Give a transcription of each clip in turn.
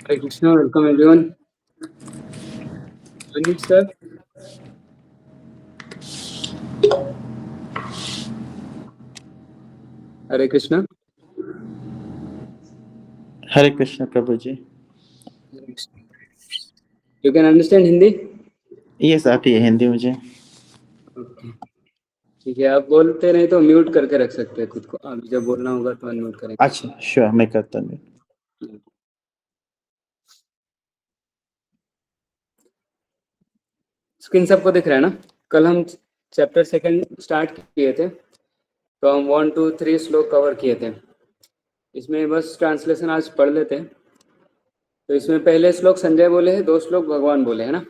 Hare Krishna, welcome everyone. Vinit sir. Hare Krishna. Hare Krishna Prabhu ji. You can understand Hindi? Yes आती है हिंदी मुझे। Okay. ठीक है, आप बोलते नहीं तो म्यूट करके रख सकते हैं खुद को। आप जब बोलना होगा तो अनम्यूट करेंगे। अच्छा श्योर, मैं करता हूँ। स्क्रीन सबको दिख रहा है ना? कल हम चैप्टर 2 स्टार्ट किए थे, तो हम 1 2 3 श्लोक कवर किए थे। इसमें बस ट्रांसलेशन आज पढ़ लेते हैं। तो इसमें पहले श्लोक संजय बोले हैं, 2 श्लोक भगवान बोले है ना।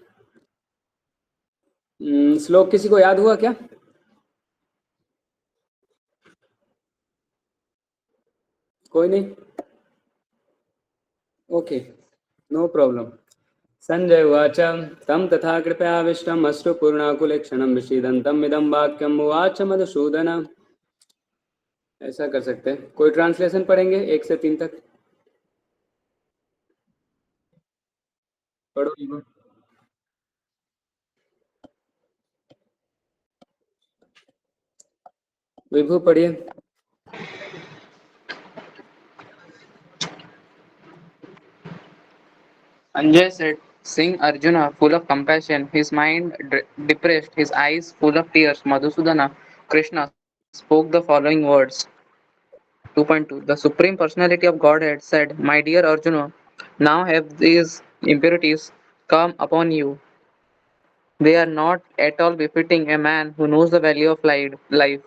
श्लोक किसी को याद हुआ क्या? कोई नहीं? Okay, no problem. संजय उवाच तं तथा कृपयाविष्टम् अश्रुपूर्णाकुलेक्षणं विषीदन्तम् इदं वाक्यम् उवाच मधुसूदन। ऐसा कर सकते हैं। कोई ट्रांसलेशन पढ़ेंगे 1 से 3 तक? पढ़ो। विभू पढ़िए। Sanjay said, seeing Arjuna full of compassion, his mind depressed, his eyes full of tears, Madhusudana, Krishna spoke the following words. 2.2 The Supreme Personality of Godhead said, My dear Arjuna, now have these impurities come upon you. They are not at all befitting a man who knows the value of life.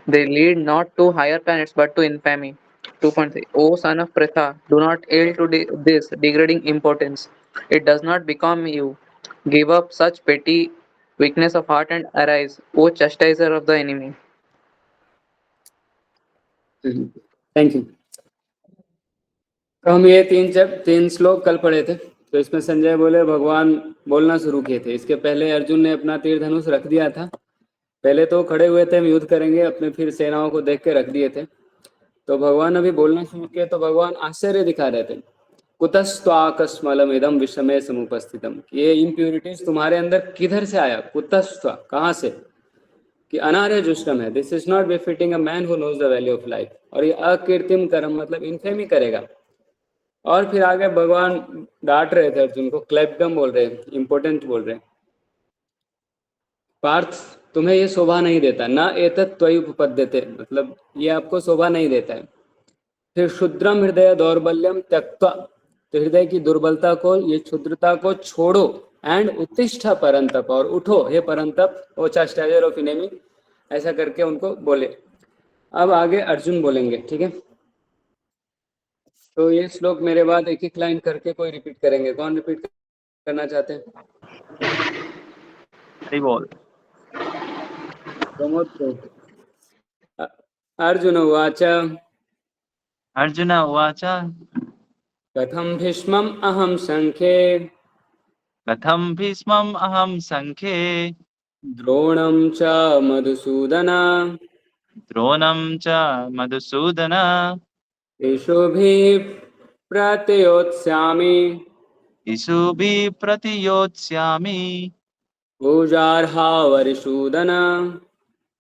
They lead not to higher planets but to infamy. 2.3 O son of Pritha, do not yield to this degrading impotence. It does not become you. Give up such petty weakness of heart and arise, O chastiser of the enemy. Thank you. तो हम ये 3 श्लोक कल पढ़े थे। तो इसमें संजय बोले भगवान बोलना शुरू किए थे। इसके पहले अर्जुन ने अपना तीर धनुष रख दिया था। पहले तो खड़े हुए थे, हम युद्ध करेंगे, अपने फिर सेनाओं को देख के रख दिए थे। तो भगवान अभी बोलना शुरू किए तो भगवान आश्चर्य दिखा रहे थे। कुतस्त्वाकस्मलम इदम विषमे समुपस्थितम। ये इम्प्यूरिटीज तुम्हारे अंदर किधर से आया? कुतस्त्वा, कहाँ से? कि अनार्य जुष्टम है। This is not befitting a man who knows the value of life. और ये अकीर्तिम कर्म मतलब इन्फेमी करेगा। और फिर आगे भगवान डांट रहे थे अर्जुन को, क्लेप्टम बोल रहे, इम्पोर्टेंट बोल रहे, पार्थ तुम्हें ये शोभा नहीं देता, न एतत् त्वयि उपपद्यते, मतलब ये आपको शोभा नहीं देता है। फिर क्षुद्रम हृदय दौर्बल्यम त्यक्त्वा, तो हृदय की दुर्बलता को, ये क्षुद्रता को छोड़ो, एंड उत्तिष्ठ परंतप, और उठो हे परंतप, ओ चास्टाइजर ऑफ एनिमी, ऐसा करके उनको बोले। अब आगे अर्जुन बोलेंगे, ठीक है? तो ये श्लोक मेरे बाद एक एक लाइन करके कोई रिपीट करेंगे। कौन रिपीट करना चाहते हैं? बोल। अर्जुन उवाच अर्जुन उवाच कथं भीष्मम् अहं संख्ये कथं भीष्मम् अहं संख्ये द्रोणं च मधुसूदन द्रोणं च मधुसूदन इषुभिः प्रतियोत्स्यामि इषुभिः प्रतियोत्स्यामि पूजार्हा वरिसूदन।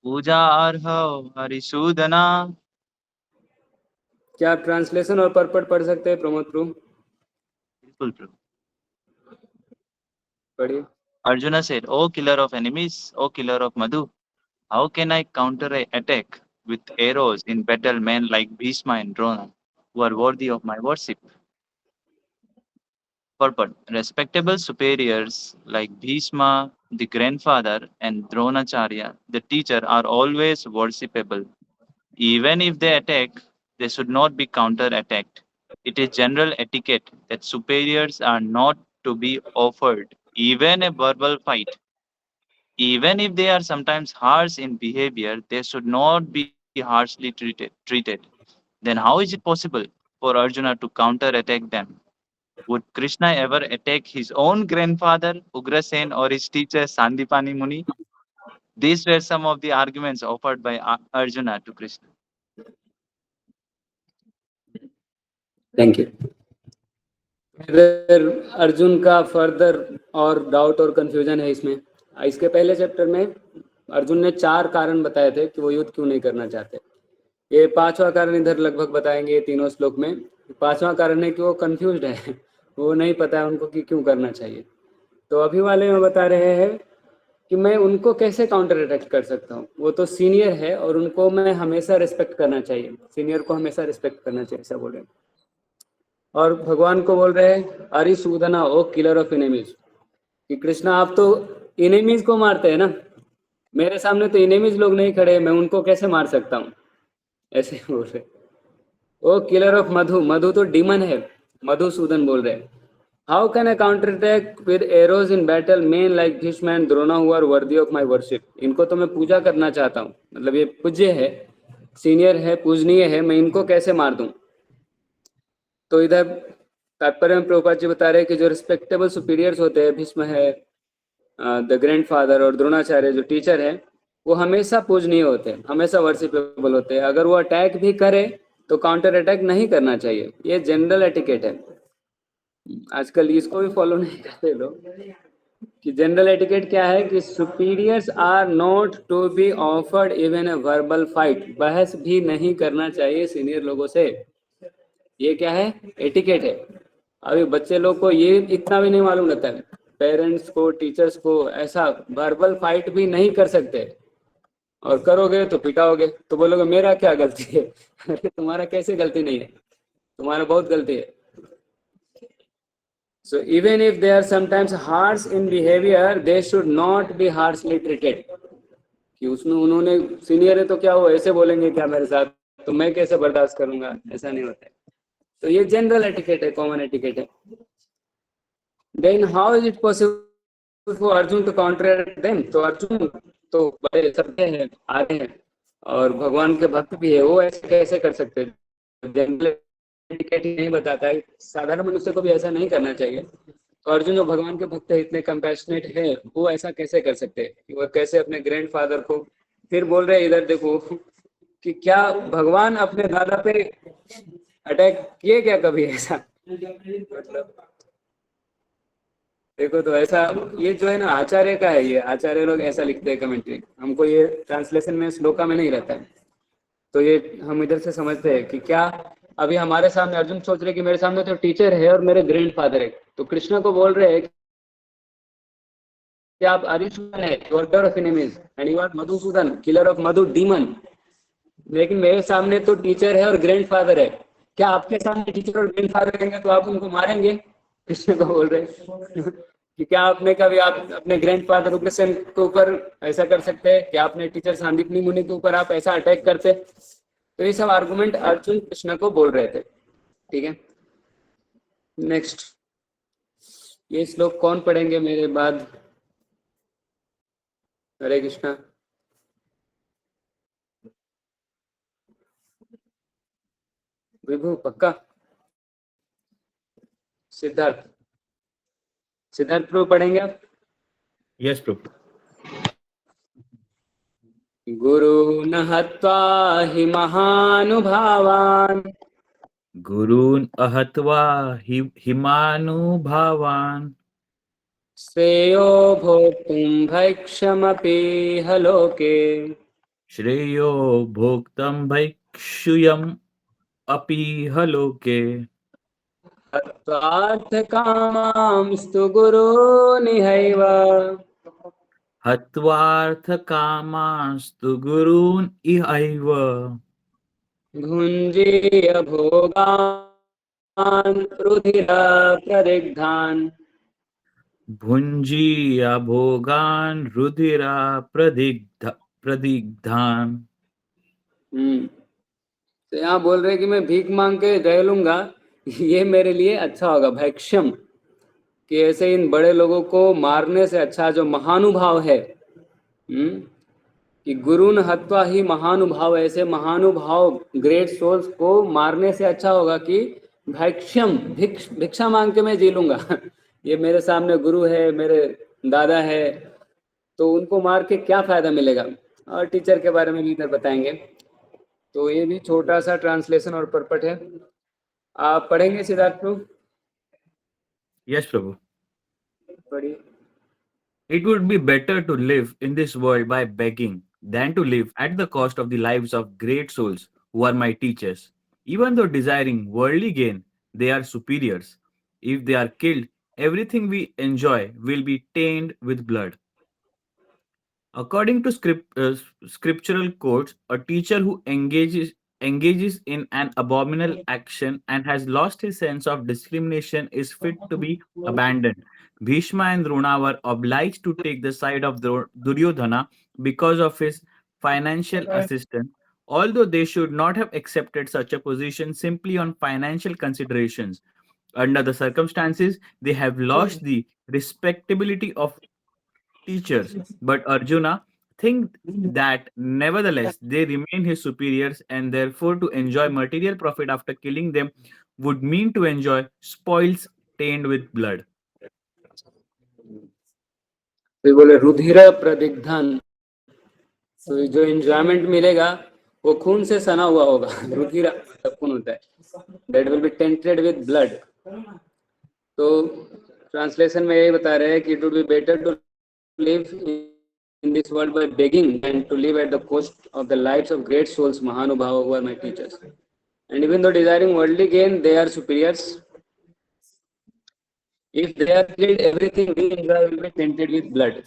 पूजार्ह हरिसूदन। क्या आप ट्रांसलेशन और परपट पढ़ सकते हैं प्रमोद प्रभु? बिल्कुल प्रभु। पढ़िए। Arjuna said, O killer of enemies, O killer of Madhu, how can I counter an attack with arrows in battle men like Bhishma and Drona, who are worthy of my worship? Purport. Respectable superiors like Bhishma, the grandfather, and Dronacharya, the teacher, are always worshipable. Even if they attack, they should not be counter-attacked. It is general etiquette that superiors are not to be offered even a verbal fight. Even if they are sometimes harsh in behavior, they should not be harshly treated. Then how is it possible for Arjuna to counter-attack them? Would Krishna ever attack his own grandfather, Ugrasen, or his teacher, Sandipani Muni? These were some of the arguments offered by Arjuna to Krishna. Thank you. इधर अर्जुन का further और doubt और confusion है इसमें। इसके पहले chapter में अर्जुन ने 4 कारण बताए थे कि वो युद्ध क्यों नहीं करना चाहते। ये 5वां कारण इधर लगभग बताएंगे तीनों श्लोक में। 5वां कारण है कि वो कंफ्यूज्ड है, वो नहीं पता है उनको कि क्यों करना चाहिए। तो अभी वाले में बता रहे हैं कि मैं उनको कैसे काउंटर अटैक कर सकता हूँ। वो तो सीनियर है और उनको मैं हमेशा रिस्पेक्ट करना चाहिए, सीनियर को हमेशा रिस्पेक्ट करना चाहिए, ऐसा बोल रहे हैं। और भगवान को बोल रहे हैं अरिसूदना ओ किलर ऑफ एनिमीज, कि कृष्णा आप तो एनिमीज को मारते हैं ना, मेरे सामने तो एनिमीज लोग नहीं खड़े, मैं उनको कैसे मार सकता हूँ, ऐसे बोल रहे। ओ किलर ऑफ मधु, मधु तो डीमन है, मधुसूदन बोल रहे हैं। How can I counter attack with arrows in battle men like Bhishma and Drona who are worthy of my worship. इनको तो मैं पूजा करना चाहता हूँ, मतलब ये पूज्य है, सीनियर है, पूजनीय है, मैं इनको कैसे मार दूं। तो इधर तात्पर्य में प्रभुपाद जी बता रहे हैं कि जो रिस्पेक्टेबल सुपीरियर्स होते हैं, भीष्म है, द ग्रैंडफादर, और द्रोणाचार्य जो टीचर है, वो हमेशा पूजनीय होते हैं, हमेशा वर्शिपेबल होते हैं। अगर वो अटैक भी करे तो काउंटर अटैक नहीं करना चाहिए, ये जनरल एटिकेट है। आजकल इसको भी फॉलो नहीं करते लोग, कि जनरल एटिकेट क्या है कि superiors are not to be offered even a verbal fight, बहस भी नहीं करना चाहिए सीनियर लोगों से। ये क्या है, एटिकेट है। अभी बच्चे लोग को ये इतना भी नहीं मालूम रहता है, पेरेंट्स को, टीचर्स को ऐसा वर्बल फाइट भी नहीं कर सकते, और करोगे तो पिटाओगे, तो बोलोगे मेरा क्या गलती है। अरे तुम्हारा कैसे गलती नहीं है, तुम्हारा बहुत गलती है। So even if they are sometimes harsh in behavior, they should not be harshly treated. कि उसमें उन्होंने सीनियर है तो क्या वो ऐसे बोलेंगे क्या मेरे साथ, तो मैं कैसे बर्दाश्त करूंगा, ऐसा नहीं होता है। तो ये जनरल एटिकेट है, कॉमन एटिकेट है। Then how is it possible for Arjun to counteract them? तो अर्जुन तो बड़े सभ्य हैं, आगे हैं, और भगवान के भक्त भी है, वो ऐसे कैसे कर सकते हैं? जनरल एटिकेट नहीं बताता है, साधारण मनुष्य को भी ऐसा नहीं करना चाहिए। तो अर्जुन जो भगवान के भक्त है, इतने कंपैशनेट है, वो ऐसा कैसे कर सकते हैं कि वो कैसे अपने ग्रैंडफादर को, फिर बोल रहे इधर देखो कि क्या भगवान अपने दादा पे अटैक किए क्या कभी, ऐसा मतलब देखो। तो ऐसा ये जो है ना आचार्य का है, ये आचार्य लोग ऐसा लिखते हैं कमेंट्री, हमको ये ट्रांसलेशन में श्लोका में नहीं रहता है, तो ये हम इधर से समझते हैं कि क्या अभी हमारे सामने अर्जुन सोच रहे कि मेरे सामने तो टीचर है और मेरे ग्रैंडफादर है, तो कृष्ण को बोल रहे हैं कि आप अरिसूदन है, killer of enemies, and you are Madhusudan, killer of Madhu demon, लेकिन मेरे सामने तो टीचर है और ग्रैंडफादर है, क्या आपके सामने टीचर और ग्रैंडफादर रहेंगे तो आप उनको मारेंगे? कृष्ण को बोल रहे कि क्या आपने कभी आप अपने ग्रैंडफादर उग्रसेन के ऊपर ऐसा कर सकते हैं, कि आपने टीचर सांदीपनी मुनि के ऊपर आप ऐसा अटैक करते? तो ये सब आर्गुमेंट अर्जुन कृष्ण को बोल रहे थे। ठीक है, नेक्स्ट ये श्लोक कौन पढ़ेंगे मेरे बाद? हरे कृष्णा। विभू पक्का? सिद्धार्थ, सिद्धार्थ प्रभु पढ़ेंगे आप? यस प्रभु। गुरून् हत्वा हि महानुभावान्, गुरून् अहत्वा हिमानुभावान्, श्रेयो भोक्तुं भैक्षमपीह लोके, श्रेयो भोक्तं भैक्षुयम् अपीह लोके, हत्वार्थकामांस्तु गुरूनिहैव, हत्वार्थकामांस्तु गुरून् इहैव, भुञ्जीय भोगान् रुधिरप्रदिग्धान्, भुञ्जीय भोगान् रुधिरा प्रदिग्धान्। तो यहाँ बोल रहे कि मैं भीख मांग के रह लूंगा, ये मेरे लिए अच्छा होगा, भैक्ष्यम, कि ऐसे इन बड़े लोगों को मारने से अच्छा जो महानुभाव है, कि गुरुन हत्वा ही महानुभाव, ऐसे महानुभाव ग्रेट सोल्स को मारने से अच्छा होगा कि भैक्ष्यम, भिक्षा मांग के मैं जी लूंगा। ये मेरे सामने गुरु है, मेरे दादा है, तो उनको मार के क्या फायदा मिलेगा। और टीचर के बारे में भी इधर बताएंगे। तो ये भी छोटा सा ट्रांसलेशन और परपट है, आप पढ़ेंगे सिद्धार्थ प्रभु? Yes, Prabhu. पढ़िए। It would be better to live in this world by begging than to live at the cost of the lives of great souls who are my teachers. Even though desiring worldly gain, they are superiors. If they are killed, everything we enjoy will be tainted with blood. According to scriptural quotes, a teacher who engages in an abominable action and has lost his sense of discrimination is fit to be abandoned. Bhishma and Drona were obliged to take the side of Duryodhana because of his financial assistance, although they should not have accepted such a position simply on financial considerations. Under the circumstances, they have lost the respectability of teachers, but Arjuna think that nevertheless they remain his superiors, and therefore to enjoy material profit after killing them would mean to enjoy spoils stained with blood. तो बोले रुधिर प्रदिग्धन, तो जो enjoyment मिलेगा वो खून से सना हुआ होगा। रुधिर सब खून होता है, that will be tainted with blood. तो ट्रांसलेशन में यही बता रहे हैं कि it would be better to live in this world by begging and to live at the cost of the lives of great souls, Mahanubhava, who are my teachers. And even though desiring worldly gain, they are superiors. If they are killed, everything we enjoy will be tainted with blood.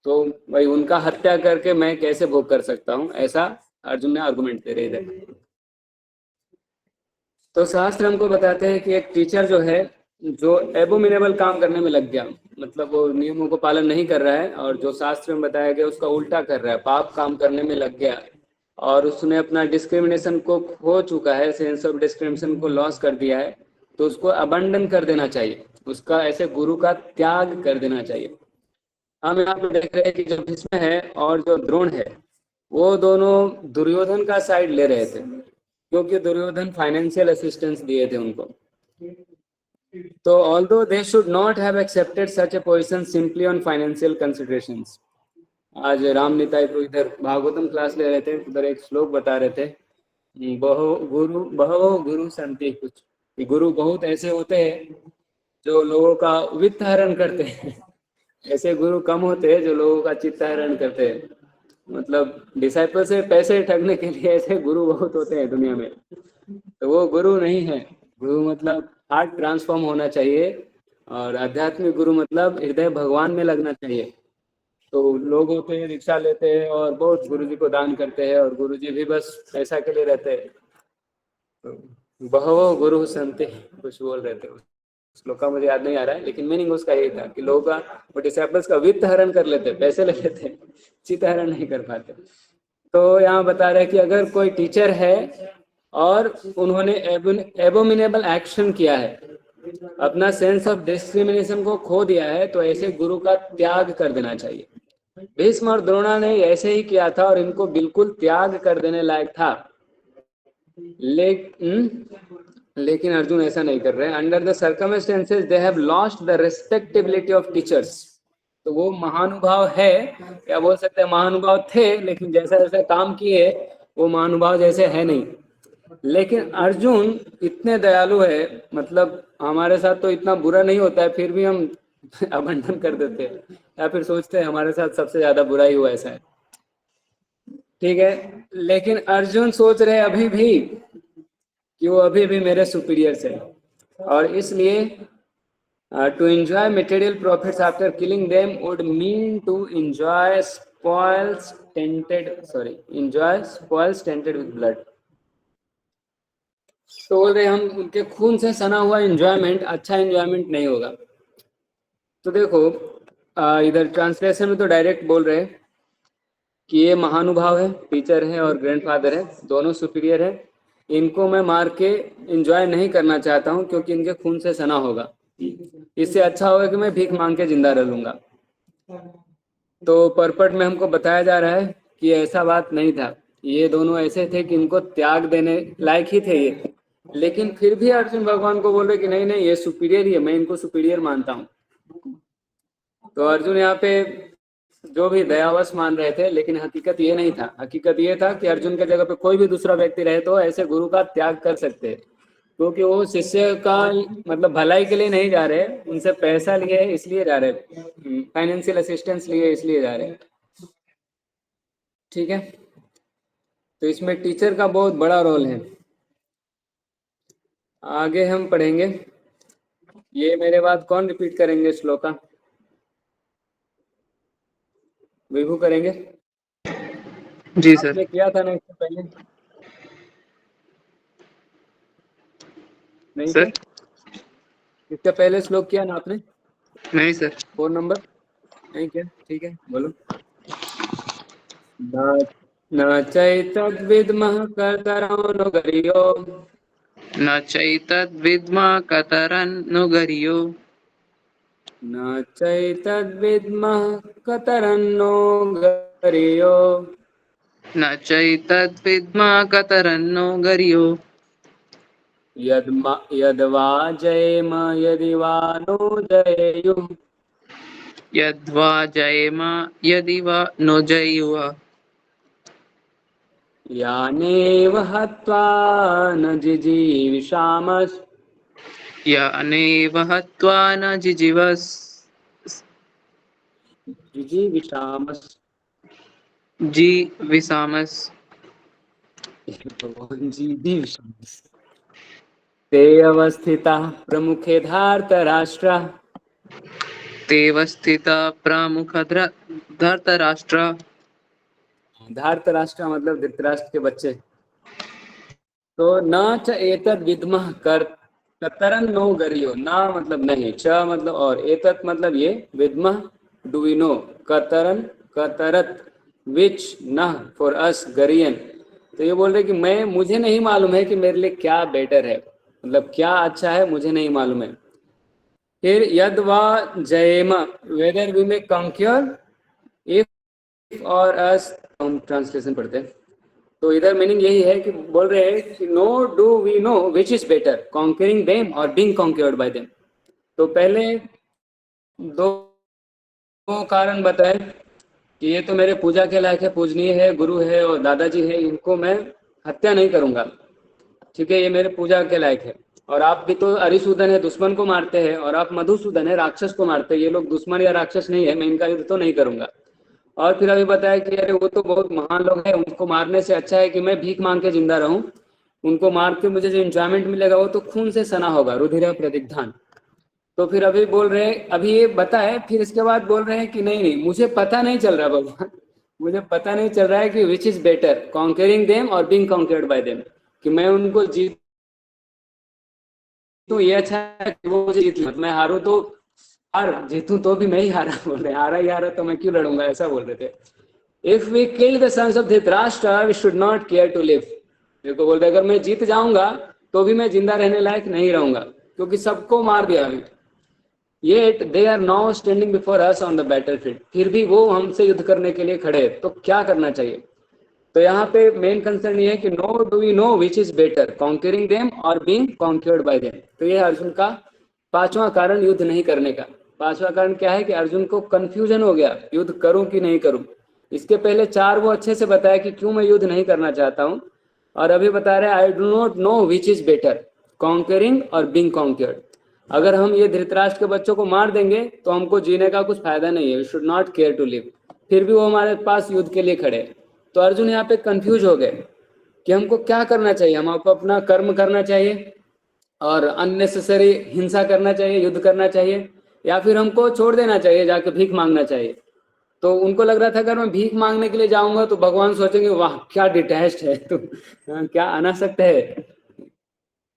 तो भाई उनका हत्या करके मैं कैसे भोग कर सकता हूँ, ऐसा अर्जुन ने आर्गुमेंट दे रहे थे। तो शास्त्र हमको बताते हैं कि एक टीचर जो है, जो एबोमिनेबल काम करने में लग गया, मतलब वो नियमों को पालन नहीं कर रहा है, और जो शास्त्र में बताया गया उसका उल्टा कर रहा है, पाप काम करने में लग गया, और उसने अपना डिस्क्रिमिनेशन को खो चुका है, सेंस ऑफ डिस्क्रिमिनेशन को लॉस कर दिया है, तो उसको अबंडन कर देना चाहिए, उसका ऐसे गुरु का त्याग कर देना चाहिए। हम यहाँ पे देख रहे हैं कि जो भीष्म है और जो द्रोण है, वो दोनों दुर्योधन का साइड ले रहे थे, क्योंकि दुर्योधन फाइनेंशियल असिस्टेंस दिए थे उनको। तो although they should not have accepted such a position simply on financial considerations, आज राम निताई को इधर भागवतम क्लास ले रहे थे, उधर एक श्लोक बता रहे थे, बहवो गुरु संति, कुछ कि गुरु बहुत ऐसे होते हैं जो लोगों का वित्त हरण करते हैं, ऐसे गुरु कम होते हैं जो लोगों का चित्त हरण करते हैं। मतलब डिसाइपल से पैसे ठगने के लिए ऐसे गुरु बहुत होते हैं दुनिया में, तो वो गुरु नहीं है। गुरु मतलब हार्ट ट्रांसफॉर्म होना चाहिए, और आध्यात्मिक गुरु मतलब हृदय भगवान में लगना चाहिए। तो लोग होते हैं दीक्षा लेते हैं और बहुत गुरुजी को दान करते हैं, और गुरुजी भी बस पैसा के लिए रहते हैं। तो बहवो गुरु संति कुछ बोल रहे थे, श्लोक का मुझे याद नहीं आ रहा है, लेकिन मीनिंग उसका यही था कि लोगों का, वो डिसाइपल्स का वित्त हरण कर लेते, पैसे ले लेते, चित्त हरण नहीं कर पाते। तो यहाँ बता रहे कि अगर कोई टीचर है और उन्होंने एबोमिनेबल एक्शन किया है, अपना सेंस ऑफ डिस्क्रिमिनेशन को खो दिया है, तो ऐसे गुरु का त्याग कर देना चाहिए। भीष्म और द्रोणा ने ऐसे ही किया था और इनको बिल्कुल त्याग कर देने लायक था, लेकिन अर्जुन ऐसा नहीं कर रहे हैं। Under the circumstances they have lost the respectability of teachers. तो वो महानुभाव है, या बोल सकते हैं महानुभाव थे, लेकिन जैसा जैसा काम किए वो महानुभाव जैसे है नहीं। लेकिन अर्जुन इतने दयालु है, मतलब हमारे साथ तो इतना बुरा नहीं होता है, फिर भी हम अबंडन कर देते हैं, या फिर सोचते हैं हमारे साथ सबसे ज्यादा बुरा ही हुआ, ऐसा है। ठीक है, लेकिन अर्जुन सोच रहे अभी भी कि वो अभी भी मेरे सुपीरियर्स है, और इसलिए to enjoy material profits after killing them would mean to enjoy spoils tainted with blood. तो बोल रहे हम उनके खून से सना हुआ एंजॉयमेंट अच्छा एंजॉयमेंट नहीं होगा। तो देखो इधर ट्रांसलेशन में तो डायरेक्ट बोल रहे कि ये महानुभाव है, टीचर है और ग्रैंडफादर है, दोनों सुपीरियर है, इनको मैं मार के एंजॉय नहीं करना चाहता हूँ, क्योंकि इनके खून से सना होगा। इससे अच्छा होगा कि मैं भीख मांग के जिंदा रह लूंगा। तो परपट में हमको बताया जा रहा है कि ऐसा बात नहीं था, ये दोनों ऐसे थे कि इनको त्याग देने लायक ही थे ये, लेकिन फिर भी अर्जुन भगवान को बोल रहे कि नहीं नहीं, ये सुपीरियर ही है, मैं इनको सुपीरियर मानता हूँ। तो अर्जुन यहाँ पे जो भी दयावश मान रहे थे, लेकिन हकीकत ये नहीं था। हकीकत ये था कि अर्जुन के जगह पे कोई भी दूसरा व्यक्ति रहे तो ऐसे गुरु का त्याग कर सकते हैं, क्योंकि वो शिष्य का मतलब भलाई के लिए नहीं जा रहे, उनसे पैसा लिए इसलिए जा रहे, फाइनेंशियल असिस्टेंस लिए इसलिए जा रहे। ठीक है, तो इसमें टीचर का बहुत बड़ा रोल है। आगे हम पढ़ेंगे। ये मेरे बाद कौन रिपीट करेंगे श्लोका? विभू करेंगे? जी सर। आपने किया था ना इससे पहले? नहीं सर किया? इससे पहले श्लोक किया ना आपने? नहीं सर। 4 नंबर नहीं किया? ठीक है, बोलो। न चैतद्विद्मः कर्तरो नो गरियो, न चैतद्विद्मः कतरन्नु गर्यो, न चैतद्विद्मः कतरन्नो गरियो, न चैतद्विद्मः कतरन्नु गर्यो, यद्वा जयेम यदि वा नो जयेयुः, यद्वा जयेम यदि वा नो जयेयुः, यानेव हत्वा न जिजीविषामः, यानेव हत्वा न जिजीवस् जिजीविषामः, जीविषामस्, जीजीविषामः। ते अवस्थिताः प्रमुखे धार्तराष्ट्राः, तेव स्थितः प्रमुख धृतराष्ट्र, धार्तराष्ट्र मतलब धृतराष्ट्र के बच्चे। तो न च एतद् विद्मः कतरन नो गरियो, ना मतलब नहीं, च मतलब और, एतत् मतलब ये, विद्मः डू वी नो, कतरन कतरत विच न फॉर अस गरियन। तो ये बोल रहे कि मैं, मुझे नहीं मालूम है कि मेरे लिए क्या बेटर है, मतलब क्या अच्छा है, मुझे नहीं मालूम है। फिर यद वा जयेम, whether we may conquer if or us, हम ट्रांसलेशन पढ़ते हैं। तो इधर मीनिंग यही है कि बोल रहे हैं कि nor do we know which is better, conquering them और बीइंग कॉन्क्योर्ड बाय देम। तो पहले दो कारण बताए कि ये तो मेरे पूजा के लायक है, पूजनीय है, गुरु है और दादाजी है, इनको मैं हत्या नहीं करूंगा। ठीक है, ये मेरे पूजा के लायक है। और आप भी तो अरिसूदन है, दुश्मन को मारते हैं, और आप मधुसूदन है, राक्षस को मारते हैं। ये लोग दुश्मन या राक्षस नहीं है, मैं इनका युद्ध तो नहीं करूंगा। और फिर अभी बताया कि अरे वो तो बहुत महान लोग हैं, उनको मारने से अच्छा है कि मैं भीख मांग के जिंदा रहूं। उनको मार के मुझे जो एंजॉयमेंट मिलेगा वो तो खून से सना होगा, रुधिर प्रतिग्धान। तो फिर अभी बोल रहे हैं, अभी ये बताए, फिर इसके बाद बोल रहे हैं कि नहीं नहीं, मुझे पता नहीं चल रहा भगवान, मुझे पता नहीं चल रहा है कि विच इज बेटर, कॉन्करिंग देम और बीइंग कॉन्कर्ड बाय देम, कि मैं उनको जीतूं ये अच्छा है कि वो मुझे जीत ले, मैं हारूं तो हार, जीतूं तो भी मैं ही हारा। बोल रहे हारा ही हारा तो मैं क्यों लड़ूंगा, ऐसा बोल रहे थे। If we kill the sons of Dhritarashtra we should not care to live. देखो बोल रहे अगर मैं जीत जाऊंगा तो भी मैं जिंदा रहने लायक नहीं रहूंगा, क्योंकि सबको मार दिया अभी। Yet they are now standing before us on the battlefield, फिर भी वो हमसे युद्ध करने के लिए खड़े हैं, तो क्या करना चाहिए? तो यहाँ पे मेन कंसर्न ये है कि nor do we know which is better, conquering them और बीइंग कॉन्क्योर्ड बाय देम। तो ये अर्जुन का पांचवा कारण युद्ध नहीं करने का। पांचवा कारण क्या है कि अर्जुन को कंफ्यूजन हो गया, युद्ध करूं कि नहीं करूं। इसके पहले 4 वो अच्छे से बताया कि क्यों मैं युद्ध नहीं करना चाहता हूं, और अभी बता रहे I do not know which is better, conquering और बीइंग कॉन्क्योर्ड। अगर हम ये धृतराष्ट्र के बच्चों को मार देंगे तो हमको जीने का कुछ फायदा नहीं है, we should not care to live. फिर भी वो हमारे पास युद्ध के लिए खड़े। तो अर्जुन यहाँ पे कंफ्यूज हो गए कि हमको क्या करना चाहिए, हमको अपना कर्म करना चाहिए और अननेसेसरी हिंसा करना चाहिए, युद्ध करना चाहिए, या फिर हमको छोड़ देना चाहिए, जाके भीख मांगना चाहिए। तो उनको लग रहा था अगर मैं भीख मांगने के लिए जाऊंगा तो भगवान सोचेंगे वाह क्या डिटैच्ड है तो क्या अनासक्त है,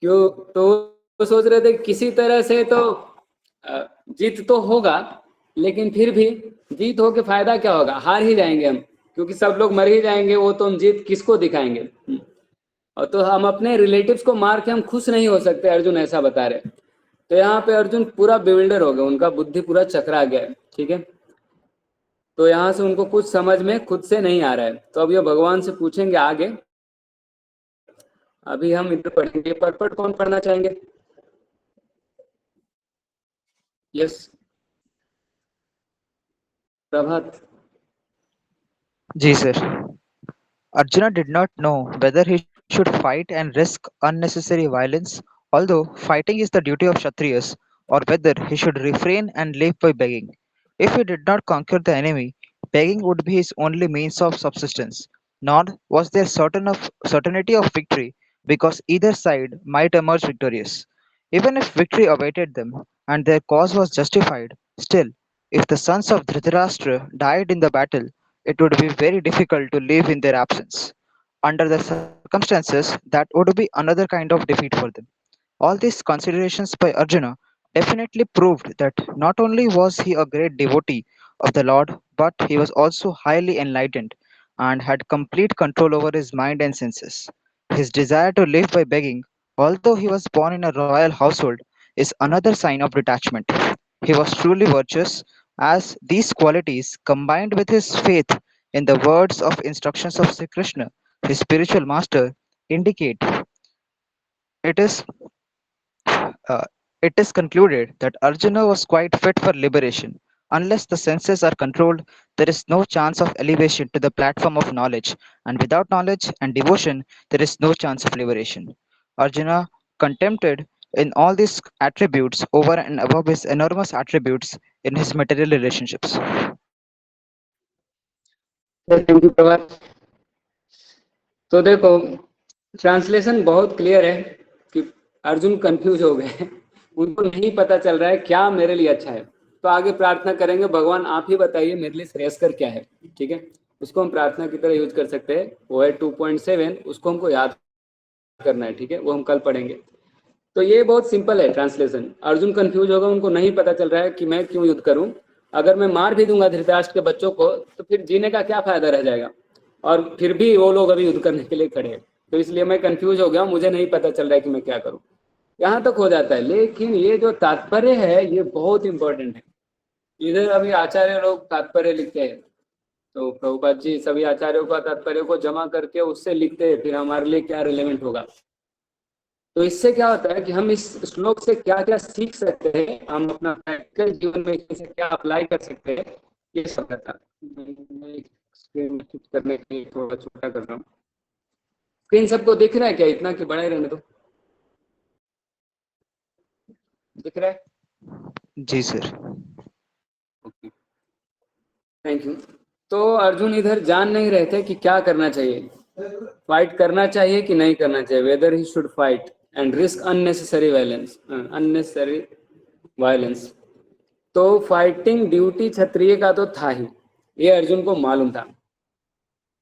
क्यों। तो वो सोच रहे थे किसी तरह से तो जीत तो होगा, लेकिन फिर भी जीत हो के फायदा क्या होगा, हार ही जाएंगे हम, क्योंकि सब लोग मर ही जाएंगे, वो तो हम जीत किसको दिखाएंगे। और तो हम अपने रिलेटिव्स को मार के हम खुश नहीं हो सकते, अर्जुन ऐसा बता रहे। तो यहाँ पे अर्जुन पूरा बेविल्डर हो गया, उनका बुद्धि पूरा चकरा गया है, ठीक है। तो यहाँ से उनको कुछ समझ में खुद से नहीं आ रहा है। तो अब ये भगवान से पूछेंगे आगे। अभी हम इधर पढ़ेंगे। पर्पट कौन पढ़ना चाहेंगे? Yes, Prabhat. Ji sir. Arjuna did not know whether he should fight and risk unnecessary violence, although fighting is the duty of Kshatriyas, or whether he should refrain and live by begging. If he did not conquer the enemy, begging would be his only means of subsistence. Nor was there certainty of victory, because either side might emerge victorious. Even if victory awaited them and their cause was justified, still, if the sons of Dhritarashtra died in the battle, it would be very difficult to live in their absence. Under the circumstances, that would be another kind of defeat for them. All these considerations by Arjuna definitely proved that not only was he a great devotee of the Lord, but he was also highly enlightened and had complete control over his mind and senses. His desire to live by begging, although he was born in a royal household, is another sign of detachment. He was truly virtuous, as these qualities, combined with his faith in the words of instructions of Sri Krishna, his spiritual master, indicate it is uh, it is concluded that Arjuna was quite fit for liberation. Unless the senses are controlled, there is no chance of elevation to the platform of knowledge, and without knowledge and devotion, there is no chance of liberation. Arjuna contempted in all these attributes over and above his enormous attributes in his material relationships. Thank you Prabhat. तो देखो, translation बहुत clear है कि Arjun confuse हो गए, उनको नहीं पता चल रहा है क्या मेरे लिए अच्छा है। तो आगे प्रार्थना करेंगे, भगवान आप ही बताइए मेरे लिए श्रेयस्कर क्या है, ठीक है। उसको हम प्रार्थना की तरह यूज कर सकते हैं। वो है 2.7, उसको हमको याद करना है, ठीक है, वो हम कल पढ़ेंगे। तो ये बहुत सिंपल है ट्रांसलेशन। अर्जुन कंफ्यूज होगा, उनको नहीं पता चल रहा है कि मैं क्यों युद्ध करूं। अगर मैं मार भी दूंगा धृतराष्ट्र के बच्चों को तो फिर जीने का क्या फायदा रह जाएगा, और फिर भी वो लोग अभी युद्ध करने के लिए खड़े हैं। तो इसलिए मैं कंफ्यूज हो गया, मुझे नहीं पता चल रहा है कि मैं क्या करूं। यहाँ तक हो जाता है, लेकिन ये जो तात्पर्य है ये बहुत इंपॉर्टेंट है। इधर अभी आचार्य लोग तात्पर्य लिखते हैं, तो प्रभुपाद जी सभी आचार्यों का तात्पर्य को जमा करके उससे लिखते हैं, फिर हमारे लिए क्या रिलेवेंट होगा। तो इससे क्या होता है कि हम इस श्लोक से क्या क्या सीख सकते हैं, हम अपना प्रैक्टिकल जीवन में इसे क्या अप्लाई कर सकते हैं, ये सब रहता है। स्क्रीन करने के लिए थोड़ा छोटा कर रहा हूँ। स्क्रीन सबको दिख रहा है क्या, इतना कि बड़ा ही रहने दो? दिख रहा है? जी सर। Okay, thank you. तो अर्जुन इधर जान नहीं रहे थे कि क्या करना चाहिए, फाइट करना चाहिए कि नहीं करना चाहिए, weather he should fight and risk unnecessary violence. तो फाइटिंग ड्यूटी क्षत्रिय का तो था ही, ये अर्जुन को मालूम था।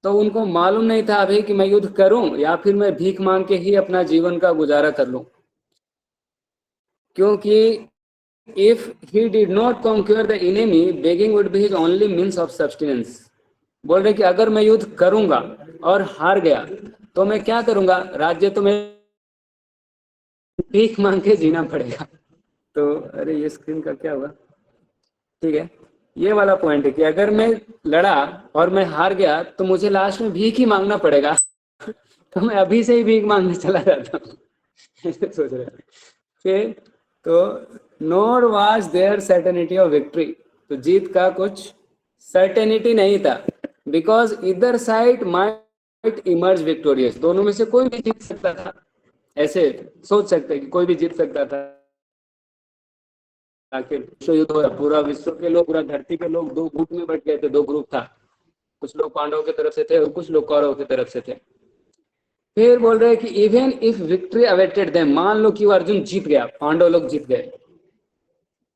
तो उनको मालूम नहीं था अभी कि मैं युद्ध करूं या फिर मैं भीख मांग के ही अपना जीवन का गुजारा कर लूं, क्योंकि if he did not conquer the enemy, begging would be his only means of subsistence. बोल रहे कि अगर मैं युद्ध करूंगा और हार गया तो मैं क्या करूंगा, राज्य तो मैं भीख मांग के जीना पड़ेगा। तो अरे ये स्क्रीन का क्या हुआ, ठीक है, ये वाला पॉइंट है कि अगर मैं लड़ा और मैं हार गया तो मुझे लास्ट में भीख ही मांगना पड़ेगा। तो मैं अभी से ही भीख मांगने चला जाता हूँ, ऐसे सोच रहे फिर। तो nor was there certainty of victory, तो जीत का कुछ सर्टेनिटी नहीं था, बिकॉज इधर साइड माइट इमर्ज विक्टोरियस, दोनों में से कोई भी जीत सकता था। ऐसे सोच सकते हैं कि कोई भी जीत सकता था। आखिर विश्व युद्ध हो, पूरा विश्व के लोग, पूरा धरती के लोग दो गुट में बट गए थे, दो ग्रुप था, कुछ लोग पांडवों की तरफ से थे और कुछ लोग कौरवों की तरफ से थे। फिर बोल रहे हैं कि even if victory awaited them, मान लो कि वो अर्जुन जीत गया, पांडव लोग जीत गए,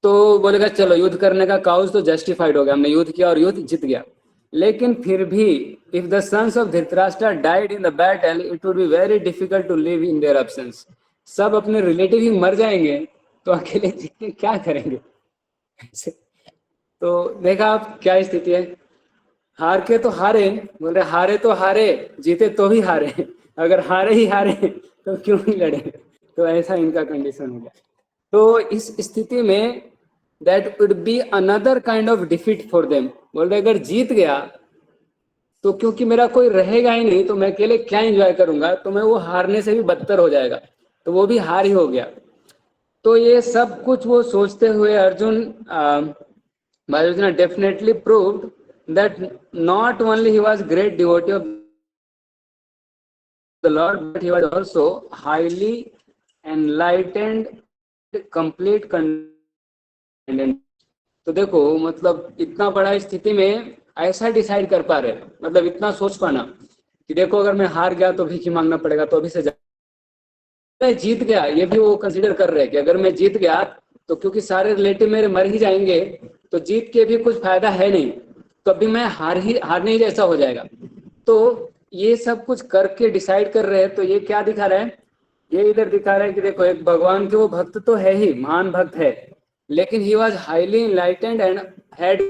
तो बोलेगा चलो युद्ध करने का काउज तो जस्टिफाइड हो गया, हमने युद्ध किया और युद्ध जीत गया। लेकिन फिर भी if the sons of Dhritarashtra died in the battle, it would be very difficult to live in their absence. सब अपने रिलेटिव ही मर जाएंगे तो अकेले जीत के क्या करेंगे। तो देखा आप क्या स्थिति है, हार के तो हारे, बोल रहे हारे तो हारे, जीते तो भी हारे। अगर हारे ही हारे तो क्यों नहीं लड़े, तो ऐसा इनका कंडीशन हो गया। तो इस स्थिति में that would be another kind of defeat for them. बोल रहे अगर जीत गया तो क्योंकि मेरा कोई रहेगा ही नहीं तो मैं अकेले क्या एंजॉय करूंगा, तो मैं वो हारने से भी बदतर हो जाएगा, तो वो भी हार ही हो गया। तो ये सब कुछ वो सोचते हुए Arjun definitely proved that not only he was great devotee of the Lord, but he was also highly enlightened, complete content। तो देखो मतलब इतना बड़ा स्थिति में ऐसा डिसाइड कर पा रहे, मतलब इतना सोच पाना कि देखो अगर मैं हार गया तो भीख मांगना पड़ेगा, तो अभी से मैं जीत गया ये भी वो कंसीडर कर रहे हैं कि अगर मैं जीत गया तो क्योंकि सारे रिलेटिव मेरे मर ही जाएंगे तो जीत के भी कुछ फायदा है नहीं, तो अभी मैं हारने ही जैसा हो जाएगा। तो ये सब कुछ करके डिसाइड कर रहे हैं। तो ये क्या दिखा रहा है, ये इधर दिखा रहा है कि देखो एक भगवान के वो भक्त तो है ही, महान भक्त है, लेकिन he was highly enlightened and had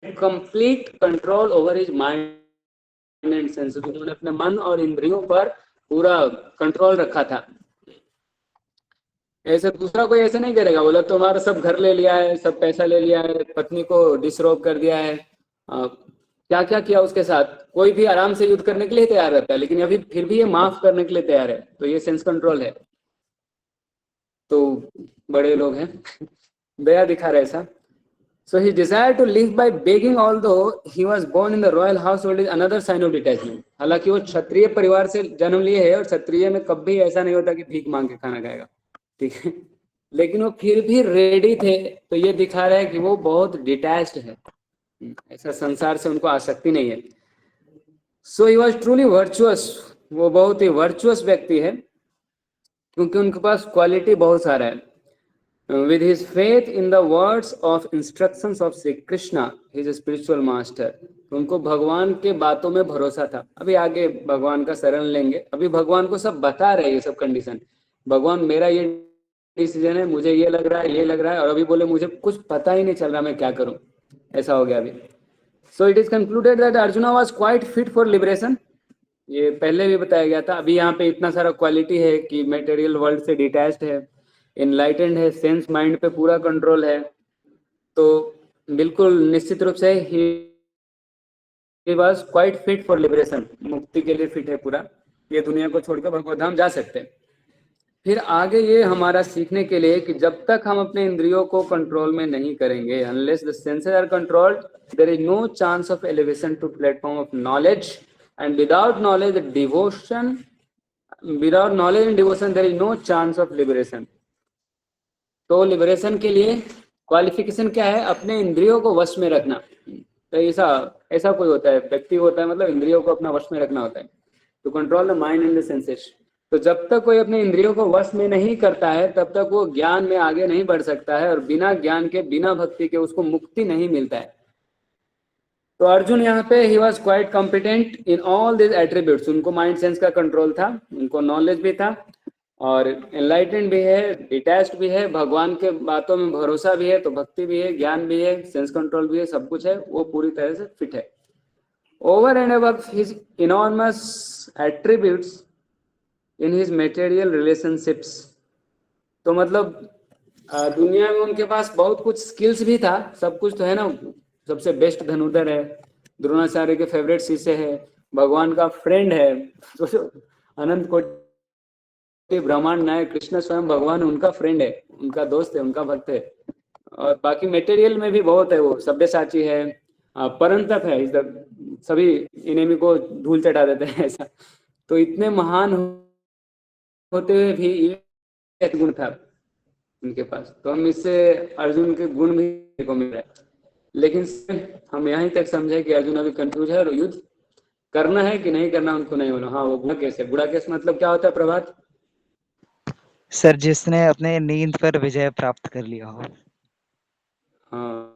complete control over his mind and sense. उन्होंने अपने मन और इंद्रियों पर पूरा कंट्रोल रखा था। ऐसे दूसरा कोई ऐसे नहीं करेगा, बोला तुम्हारा सब घर ले लिया है, सब पैसा ले लिया है, पत्नी को डिसरोब कर दिया है, क्या क्या किया उसके साथ, कोई भी आराम से युद्ध करने के लिए तैयार रहता है, लेकिन अभी फिर भी ये माफ करने के लिए तैयार है। तो ये सेंस कंट्रोल है। तो बड़े लोग हैं दया दिखा रहे ऐसा। So his desire to live by begging, although he was born in the royal household, is another sign of detachment। हालांकि वो क्षत्रिय परिवार से जन्म लिए है और क्षत्रिय में कभी ऐसा नहीं होता कि भीख मांग के खाना खाएगा, ठीक है, लेकिन वो फिर भी रेडी थे। तो ये दिखा रहा है कि वो बहुत डिटैच्ड है, ऐसा संसार से उनको आसक्ति नहीं है। सो ही वॉज ट्रूली वर्चुअस, वो बहुत ही वर्चुअस व्यक्ति है क्योंकि उनके पास क्वालिटी बहुत सारा है। With his faith in the words of instructions of Sri Krishna, he is a spiritual master। उनको भगवान के बातों में भरोसा था। अभी आगे भगवान का शरण लेंगे, अभी भगवान को सब बता रहे हैं ये सब कंडीशन। भगवान मेरा ये डिसीजन है, मुझे ये लग रहा है, ये लग रहा है, और अभी बोले मुझे कुछ पता ही नहीं चल रहा मैं क्या करूं, ऐसा हो गया अभी। So it is concluded that arjuna was quite fit for liberation. ये पहले भी बताया गया था। अभी यहाँ पे इतना सारा क्वालिटी है कि मटेरियल वर्ल्ड से डिटैच्ड है, इनलाइटेंड है, सेंस माइंड पे पूरा कंट्रोल है, तो बिल्कुल निश्चित रूप से he was quite fit for liberation, मुक्ति के लिए फिट है पूरा, ये दुनिया को छोड़कर भगवत धाम जा सकते हैं। फिर आगे ये हमारा सीखने के लिए कि जब तक हम अपने इंद्रियों को कंट्रोल में नहीं करेंगे, unless the senses are controlled, there is no chance of elevation to platform of knowledge, and without knowledge devotion, without knowledge and devotion there is no chance of liberation. तो लिबरेशन के लिए qualification क्या है, अपने इंद्रियों को वश में रखना। तो ऐसा कोई होता है, व्यक्ति होता है, मतलब इंद्रियों को अपना वश में रखना होता है, to control the mind and the senses. तो जब तक कोई अपने इंद्रियों को वश में नहीं करता है तब तक वो ज्ञान में आगे नहीं बढ़ सकता है, और बिना ज्ञान के, बिना भक्ति के उसको मुक्ति नहीं मिलता है। तो अर्जुन यहाँ पे he was quite competent in all this attributes. उनको माइंड सेंस का कंट्रोल था, उनको नॉलेज भी था, और एनलाइटेंड भी है, डिटैच्ड भी है, भगवान के बातों में भरोसा भी है, तो भक्ति भी है, ज्ञान भी है, सेंस कंट्रोल भी है, सब कुछ है, वो पूरी तरह से फिट है। Over and above his enormous attributes in his material relationships. तो मतलब दुनिया में उनके पास बहुत कुछ स्किल्स भी था, सब कुछ तो है ना, सबसे बेस्ट धनुधर है, द्रोणाचार्य के फेवरेट शिष्य है, भगवान का फ्रेंड है, तो अनंत कोटि ब्रह्मांड नायक कृष्ण स्वयं भगवान उनका फ्रेंड है, उनका दोस्त है, उनका भक्त है। और बाकी मटेरियल में भी बहुत है, वो सभ्यसाची है, परंतप है, सभी इनेमी को धूल चटा देते हैं ऐसा। तो इतने महान होते हुए भी ये गुण था उनके पास। तो हम इससे अर्जुन के गुण भी देखने को मिल रहा है, लेकिन हम यहीं तक समझे कि अर्जुन अभी कंफ्यूज है और युद्ध करना है कि नहीं करना उनको नहीं बोला। हाँ, वो बुरा केस है। बुरा केस मतलब क्या होता है प्रभात? सर, जिसने अपने नींद पर विजय प्राप्त कर लिया हो। हाँ,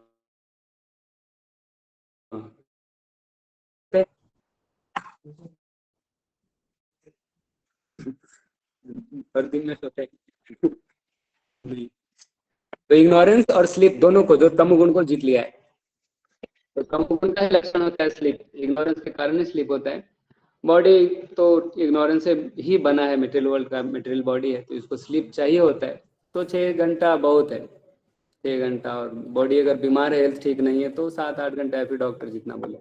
हर दिन में सोते नहीं। तो इग्नोरेंस और स्लीप दोनों को, जो तमोगुण को जीत लिया है, तो तमोगुण का लक्षण होता है स्लीप, इग्नोरेंस के कारण ही स्लीप होता है। बॉडी तो इग्नोरेंस से ही बना है, मटेरियल वर्ल्ड का मटेरियल बॉडी है, तो इसको स्लीप चाहिए होता है। तो 6 घंटा बहुत है, 6 घंटा। और बॉडी अगर बीमार है, हेल्थ ठीक नहीं है, तो 7-8 घंटा है, फिर डॉक्टर जितना बोले।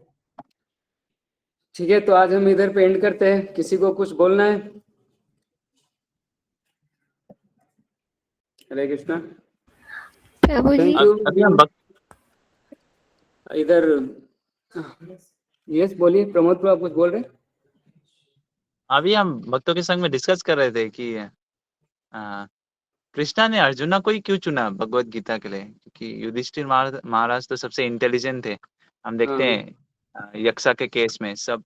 ठीक है, तो आज हम इधर पे एंड करते हैं। किसी को कुछ बोलना है? हरे कृष्णा। प्रभु जी थैंक यू। अभी हम इधर यस बोलिए, प्रमोद प्रभु, आप कुछ बोल रहे हैं? भक्तों के संग में डिस्कस कर रहे थे कि आ, कृष्णा ने अर्जुना को ही क्यों चुना भगवत गीता के लिए, क्योंकि युधिष्ठिर महाराज तो सबसे इंटेलिजेंट थे। हम देखते हाँ, हैं यक्षा के केस में सब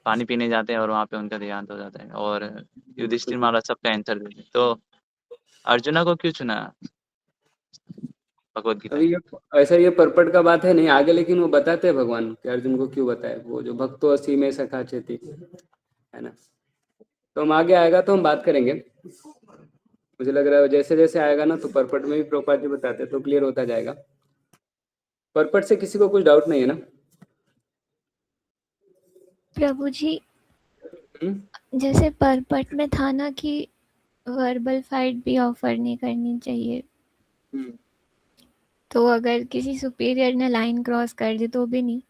पानी पीने जाते हैं और वहां पे उनका देहांत हो जाता है, और युधिष्ठिर महाराज सबका आंसर देते हैं। तो अर्जुना को क्यों चुना भगवत गीता अभी के? ये ऐसा ये परपट का बात है नहीं आगे, लेकिन वो बताते हैं भगवान कि अर्जुन को क्यों बताए, वो जो भक्तो असी में सखा चेती, है ना। तो हम आगे आएगा तो हम बात करेंगे। मुझे लग रहा है जैसे जैसे आएगा ना, तो परपट में भी प्रभुपाद जी बताते हैं, तो क्लियर होता जाएगा। परपट से किसी को कुछ डाउट नहीं है ना? प्रभु जी, हम्म? जैसे परपट में था ना कि वर्बल फाइट भी ऑफर नहीं करनी चाहिए, हम्म, तो अगर किसी सुपीरियर ने लाइन क्रॉस कर दी तो भी नहीं?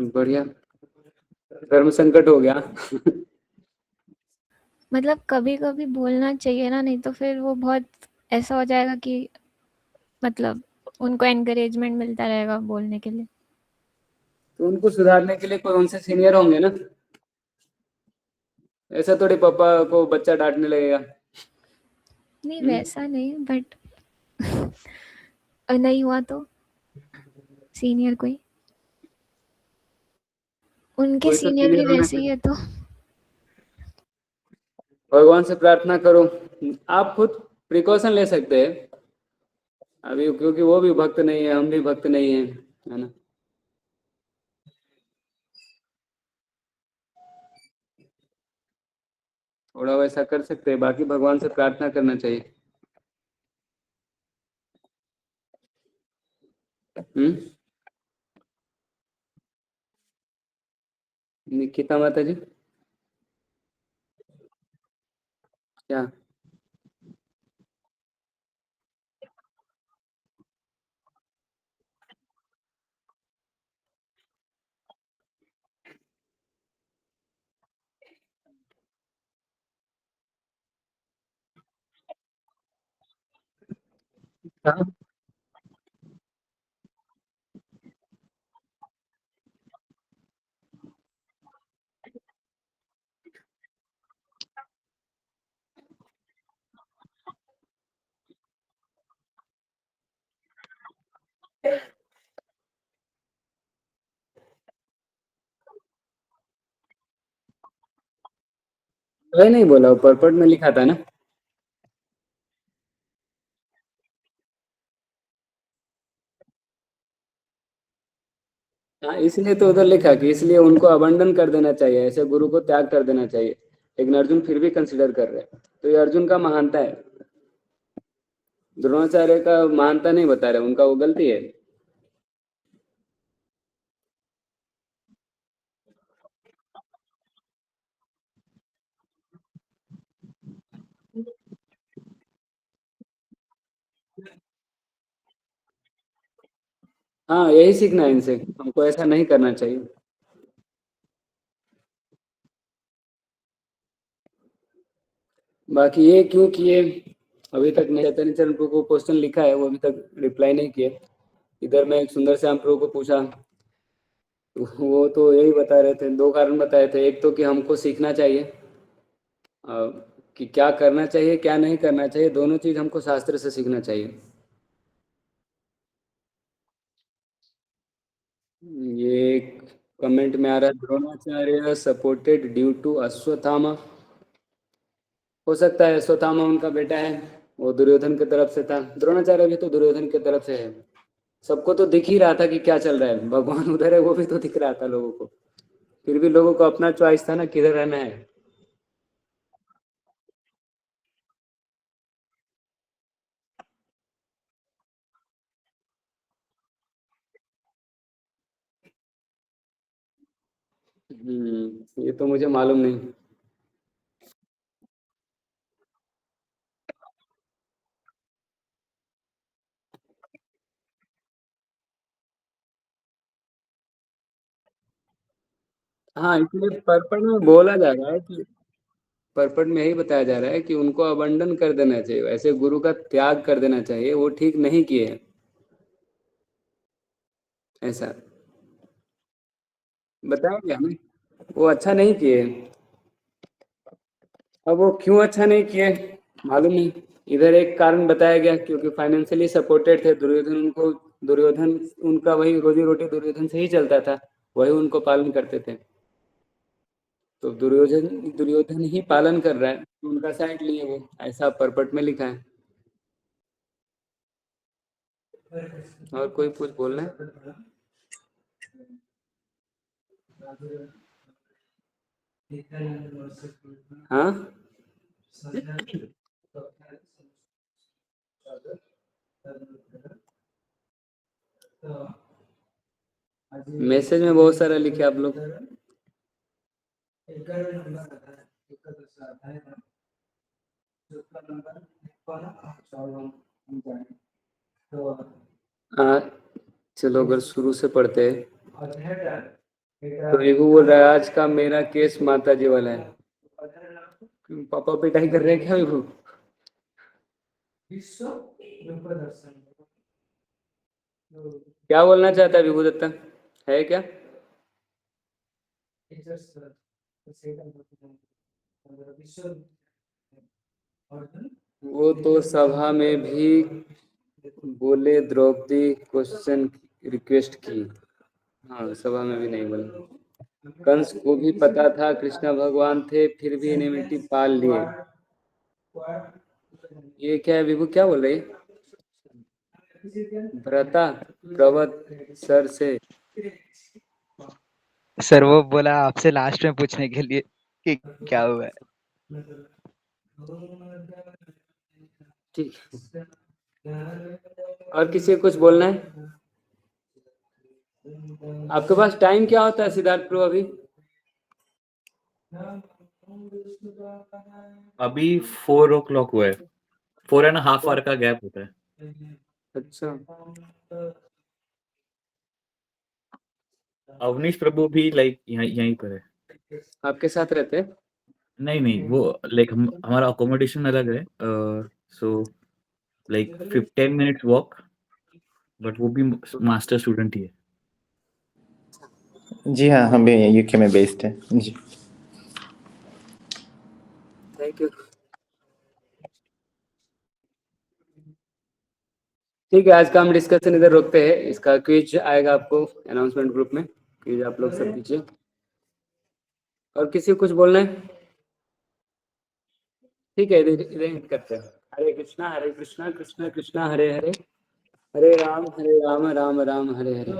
बढ़िया, धर्म संकट हो गया। मतलब कभी कभी बोलना चाहिए ना, नहीं तो फिर वो बहुत ऐसा हो जाएगा कि मतलब उनको एनकरेजमेंट मिलता रहेगा बोलने के लिए। तो उनको सुधारने के लिए कोई उनसे सीनियर होंगे ना, ऐसा थोड़ी पापा को बच्चा डांटने लगेगा। नहीं हम्म? वैसा नहीं, बट नहीं हुआ तो सीनियर कोई, उनके कोई तो सीनियर भी सीनियर होना वैसे ही चाहिए। है तो। भगवान से प्रार्थना करो। आप खुद प्रिकॉशन ले सकते हैं अभी, क्योंकि वो भी भक्त नहीं है, हम भी भक्त नहीं है, है ना। थोड़ा वैसा कर सकते हैं, बाकी भगवान से प्रार्थना करना चाहिए। हम्म? निकिता माता जी, क्या? हाँ? वही नहीं बोला, वो परपट में लिखा था ना। हाँ, इसलिए तो उधर लिखा कि इसलिए उनको अबंडन कर देना चाहिए, ऐसे गुरु को त्याग कर देना चाहिए। लेकिन अर्जुन फिर भी कंसिडर कर रहे हैं, तो ये अर्जुन का महानता है। द्रोणाचार्य का महानता नहीं बता रहे, उनका वो गलती है। हाँ, यही सीखना है इनसे, हमको ऐसा नहीं करना चाहिए। बाकी ये क्यों किए, अभी तक नहीं। चैतन्य चरण प्रभु को क्वेश्चन लिखा है, वो अभी तक रिप्लाई नहीं किए। इधर मैं एक सुंदर श्याम प्रभु को पूछा, तो वो तो यही बता रहे थे, दो कारण बताए थे। एक तो कि हमको सीखना चाहिए, अ, कि क्या करना चाहिए क्या नहीं करना चाहिए, दोनों चीज हमको शास्त्र से सीखना चाहिए। ये कमेंट में आ रहा है, Dronacharya supported due to Ashwatthama. हो सकता है अश्वत्थामा उनका बेटा है, वो दुर्योधन की तरफ से था। द्रोणाचार्य भी तो दुर्योधन की तरफ से है। सबको तो दिख ही रहा था कि क्या चल रहा है, भगवान उधर है वो भी तो दिख रहा था लोगों को। फिर भी लोगों को अपना चॉइस था ना, किधर रहना है। ये तो मुझे मालूम नहीं। हाँ, इसलिए पर्पट में बोला जा रहा है कि पर्पट में यही बताया जा रहा है कि उनको अबंडन कर देना चाहिए, ऐसे गुरु का त्याग कर देना चाहिए, वो ठीक नहीं किए हैं ऐसा बताएंगे हमें, वो अच्छा नहीं किए। अब वो क्यों अच्छा नहीं किए मालूम नहीं। इधर एक कारण बताया गया क्योंकि फाइनेंशियली सपोर्टेड थे दुर्योधन, उनको दुर्योधन उनका वही रोजी रोटी दुर्योधन से ही चलता था, वही उनको पालन करते थे। तो दुर्योधन दुर्योधन ही पालन कर रहा है, तो उनका साइड लिए वो, ऐसा परपट में लिखा है। और कोई कुछ बोलना है? हाँ, मैसेज में बहुत सारा लिखे आप लोग। हाँ, चलो अगर शुरू से पढ़ते हैं तो विभू बोल रहा है आज का मेरा केस माता जी वाला है। क्यों, पापा पिटाई कर रहे हैं क्या विभू? क्या बोलना चाहता है विभू दत्ता, है क्या? वो तो सभा में भी बोले, द्रौपदी क्वेश्चन रिक्वेस्ट की। हाँ, सभा में भी नहीं बोले। कंस को भी पता था कृष्ण भगवान थे, फिर भी एनिमिटी पाल लिए। ये क्या है विभू, क्या बोल रही है? भ्रता प्रवत सर से। सर वो बोला आपसे लास्ट में पूछने के लिए कि क्या हुआ है। ठीक, और किसी को कुछ बोलना है? आपके पास टाइम क्या होता है सिद्धार्थ प्रो अभी? अभी 4 o'clock हुआ है, 4.5 hour का गैप होता है। अच्छा, अवनीश प्रभु भी लाइक यहीं पर है। आपके साथ रहते हैं? नहीं वो लाइक हमारा अकोमोडेशन अलग है, so like 10 minutes walk, but वो भी मास्टर स्टूडेंट ही है। जी हाँ, हम भी यूके में बेस्ड है जी। Thank you. ठीक है, आज का हम डिस्कशन इधर रोकते हैं। इसका क्विज आएगा आपको अनाउंसमेंट ग्रुप में, क्विज आप लोग सब कीजिए। और किसी को कुछ बोलना है? ठीक है, इधर इधर end करते हैं। हरे कृष्णा कृष्णा कृष्णा हरे हरे, हरे राम राम राम हरे हरे।